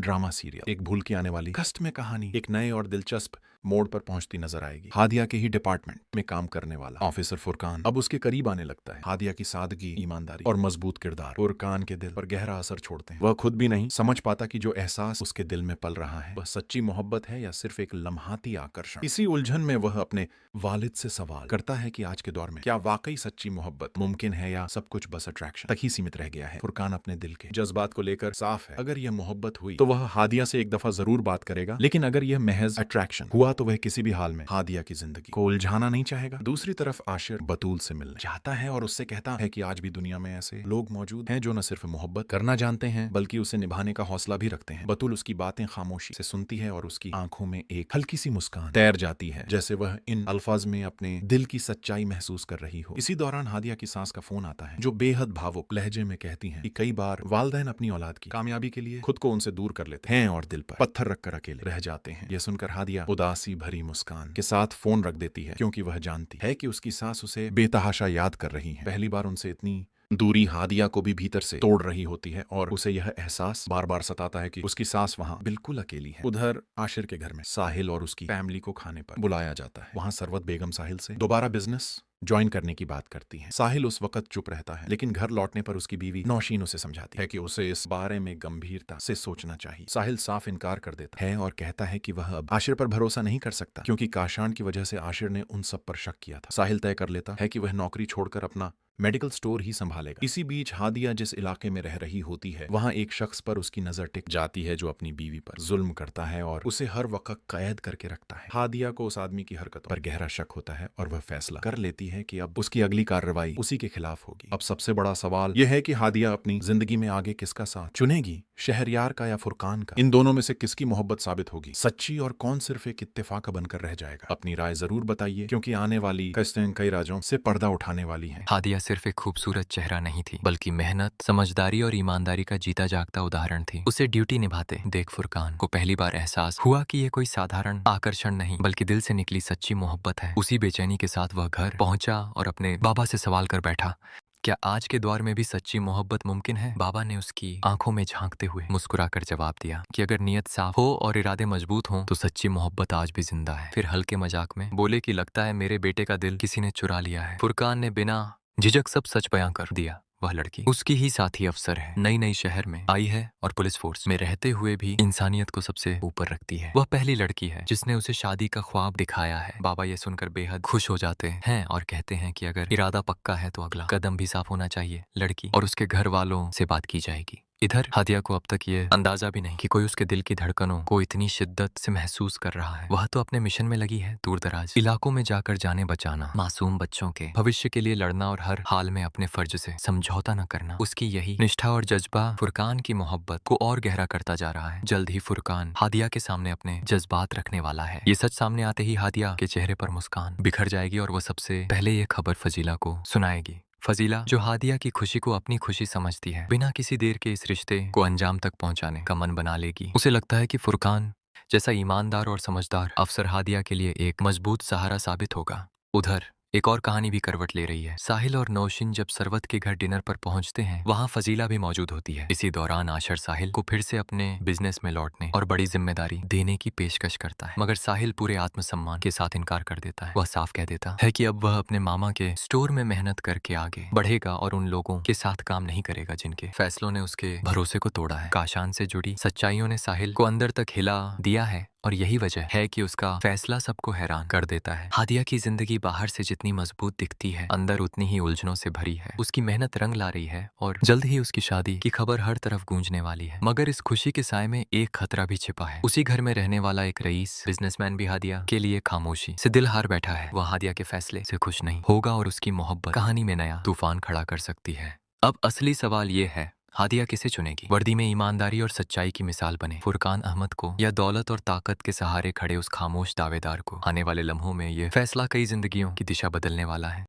Drama serial, एक भूल के आने वाली कष्ट में कहानी एक नए और दिलचस्प मोड़ पर पहुंचती नजर आएगी। हादिया के ही डिपार्टमेंट में काम करने वाला ऑफिसर फुरकान अब उसके करीब आने लगता है। हादिया की सादगी, ईमानदारी और मजबूत किरदार फुरकान के दिल पर गहरा असर छोड़ते हैं। वह खुद भी नहीं समझ पाता कि जो एहसास उसके दिल में पल रहा है वह सच्ची मोहब्बत है या सिर्फ एक लम्हाती आकर्षण। इसी उलझन में वह अपने वालिद से सवाल करता है कि आज के दौर में क्या वाकई सच्ची मोहब्बत मुमकिन है या सब कुछ बस अट्रैक्शन तक ही सीमित रह गया है। फुरकान अपने दिल के जज्बात को लेकर साफ है। अगर यह मोहब्बत हुई तो वह हादिया से एक दफा जरूर बात करेगा, लेकिन अगर यह महज अट्रैक्शन हुआ तो वह किसी भी हाल में हादिया की जिंदगी को उलझाना नहीं चाहेगा। दूसरी तरफ आशिर बतूल से मिलना चाहता है और उससे कहता है कि आज भी दुनिया में ऐसे लोग मौजूद हैं जो न सिर्फ मोहब्बत करना जानते हैं बल्कि उसे निभाने का हौसला भी रखते हैं। बतूल उसकी बातें खामोशी से सुनती है और उसकी आंखों में एक हल्की सी मुस्कान तैर जाती है, जैसे वह इन अल्फाज में अपने दिल की सच्चाई महसूस कर रही हो। इसी दौरान हादिया की सास का फोन आता है जो बेहद भावुक लहजे में कहती हैं कि कई बार वालिदैन अपनी औलाद की कामयाबी के लिए खुद को उनसे दूर कर लेते हैं और दिल पर पत्थर रखकर अकेले रह जाते हैं। यह सुनकर हादिया उदासी भरी मुस्कान के साथ फोन रख देती है, क्योंकि वह जानती है कि उसकी सास उसे बेतहाशा याद कर रही है। पहली बार उनसे इतनी दूरी हादिया को भी भीतर से तोड़ रही होती है और उसे यह एहसास बार बार सताता है कि उसकी सास वहां बिल्कुल अकेली है। उधर आशिर के घर में साहिल और उसकी फैमिली को खाने पर बुलाया जाता है। वहां सरवत बेगम साहिल से दोबारा बिजनेस ज्वाइन करने की बात करती है। साहिल उस वक्त चुप रहता है, लेकिन घर लौटने पर उसकी बीवी नौशीन उसे समझाती है कि उसे इस बारे में गंभीरता से सोचना चाहिए। साहिल साफ इनकार कर देता है और कहता है कि वह अब आशिर पर भरोसा नहीं कर सकता, क्योंकि काशान की वजह से आशिर ने उन सब पर शक किया था। साहिल तय कर लेता है कि वह नौकरी छोड़कर अपना मेडिकल स्टोर ही संभालेगा। इसी बीच हादिया जिस इलाके में रह रही होती है वहां एक शख्स पर उसकी नजर टिक जाती है जो अपनी बीवी पर जुल्म करता है और उसे हर वक्त कैद करके रखता है। हादिया को उस आदमी की हरकतों पर गहरा शक होता है और वह फैसला कर लेती है कि अब उसकी अगली कार्रवाई उसी के खिलाफ होगी। अब सबसे बड़ा सवाल यह है कि हादिया अपनी जिंदगी में आगे किसका साथ चुनेगी, शहरयार का या फुरकान का? इन दोनों में से किसकी मोहब्बत साबित होगी सच्ची और कौन सिर्फ एक इत्तेफाक बनकर रह जाएगा? अपनी राय जरूर बताइए, क्योंकि आने वाली किस्तें कई राजों से पर्दा उठाने वाली हैं। हादिया सिर्फ एक खूबसूरत चेहरा नहीं थी, बल्कि मेहनत, समझदारी और ईमानदारी का जीता जागता उदाहरण थी। उसे ड्यूटी निभाते देख फुरकान को पहली बार एहसास हुआ कि ये कोई साधारण आकर्षण नहीं बल्कि दिल से निकली सच्ची मोहब्बत है। उसी बेचैनी के साथ वह घर पहुंचा और अपने बाबा से सवाल कर बैठा, क्या आज के दौर में भी सच्ची मोहब्बत मुमकिन है? बाबा ने उसकी आंखों में झांकते हुए मुस्कुराकर जवाब दिया कि अगर नीयत साफ हो और इरादे मजबूत हों तो सच्ची मोहब्बत आज भी जिंदा है। फिर हल्के मजाक में बोले कि लगता है मेरे बेटे का दिल किसी ने चुरा लिया है। फुरकान ने बिना झिझक सब सच बयां कर दिया। वह लड़की उसकी ही साथी अफसर है, नई नई शहर में आई है और पुलिस फोर्स में रहते हुए भी इंसानियत को सबसे ऊपर रखती है। वह पहली लड़की है जिसने उसे शादी का ख्वाब दिखाया है। बाबा ये सुनकर बेहद खुश हो जाते हैं और कहते हैं कि अगर इरादा पक्का है तो अगला कदम भी साफ होना चाहिए। लड़की और उसके घर वालों से बात की जाएगी। इधर हादिया को अब तक ये अंदाजा भी नहीं कि कोई उसके दिल की धड़कनों को इतनी शिद्दत से महसूस कर रहा है। वह तो अपने मिशन में लगी है, दूर दराज इलाकों में जाकर जाने बचाना, मासूम बच्चों के भविष्य के लिए लड़ना और हर हाल में अपने फर्ज से समझौता न करना। उसकी यही निष्ठा और जज्बा फुरकान की मोहब्बत को और गहरा करता जा रहा है। जल्द ही फुरकान हादिया के सामने अपने जज्बात रखने वाला है। ये सच सामने आते ही हादिया के चेहरे पर मुस्कान बिखर जाएगी और वह सबसे पहले ये खबर फजीला को सुनाएगी। फजीला, जो हादिया की खुशी को अपनी खुशी समझती है, बिना किसी देर के इस रिश्ते को अंजाम तक पहुंचाने का मन बना लेगी। उसे लगता है कि फुरकान जैसा ईमानदार और समझदार अफसर हादिया के लिए एक मजबूत सहारा साबित होगा। उधर एक और कहानी भी करवट ले रही है। साहिल और नौशीन जब सरवत के घर डिनर पर पहुंचते हैं, वहां फजीला भी मौजूद होती है। इसी दौरान आशर साहिल को फिर से अपने बिजनेस में लौटने और बड़ी जिम्मेदारी देने की पेशकश करता है, मगर साहिल पूरे आत्मसम्मान के साथ इनकार कर देता है। वह साफ कह देता है कि अब वह अपने मामा के स्टोर में मेहनत करके आगे बढ़ेगा और उन लोगों के साथ काम नहीं करेगा जिनके फैसलों ने उसके भरोसे को तोड़ा है। काशान से जुड़ी सच्चाइयों ने साहिल को अंदर तक हिला दिया है और यही वजह है कि उसका फैसला सबको हैरान कर देता है। हादिया की जिंदगी बाहर से जितनी मजबूत दिखती है, अंदर उतनी ही उलझनों से भरी है। उसकी मेहनत रंग ला रही है और जल्द ही उसकी शादी की खबर हर तरफ गूंजने वाली है। मगर इस खुशी के साए में एक खतरा भी छिपा है। उसी घर में रहने वाला एक रईस बिजनेसमैन भी हादिया के लिए खामोशी से दिल हार बैठा है। वह हादिया के फैसले से खुश नहीं होगा और उसकी मोहब्बत कहानी में नया तूफान खड़ा कर सकती है। अब असली सवाल ये है, हादिया किसे चुनेगी? वर्दी में ईमानदारी और सच्चाई की मिसाल बने फुरकान अहमद को, या दौलत और ताकत के सहारे खड़े उस खामोश दावेदार को? आने वाले लम्हों में ये फैसला कई जिंदगियों की दिशा बदलने वाला है।